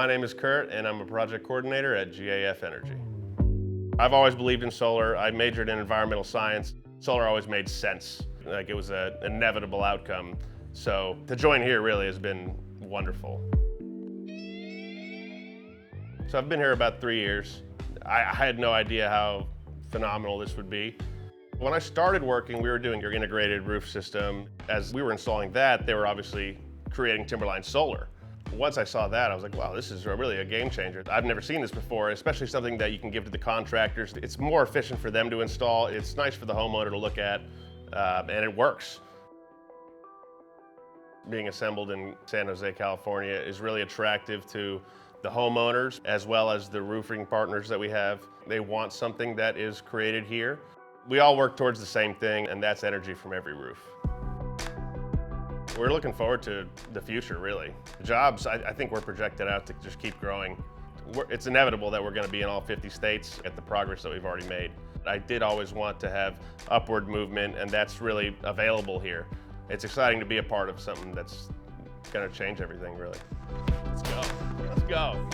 my name is Kurt and I'm a project coordinator at GAF Energy. I've always believed in solar. I majored in environmental science. Solar always made sense. Like it was an inevitable outcome. So to join here really has been wonderful. So I've been here about 3 years. I had no idea how phenomenal this would be. When I started working, we were doing your integrated roof system. As we were installing that, they were obviously creating Timberline Solar. Once I saw that, I was like, wow, this is really a game changer. I've never seen this before, especially something that you can give to the contractors. It's more efficient for them to install. It's nice for the homeowner to look at, and it works. Being assembled in San Jose, California is really attractive to the homeowners as well as the roofing partners that we have. They want something that is created here. We all work towards the same thing, and that's energy from every roof. We're looking forward to the future, really. Jobs, I think we're projected out to just keep growing. It's inevitable that we're going to be in all 50 states at the progress that we've already made. I did always want to have upward movement, and that's really available here. It's exciting to be a part of something that's going to change everything, really. Let's go. Let's go.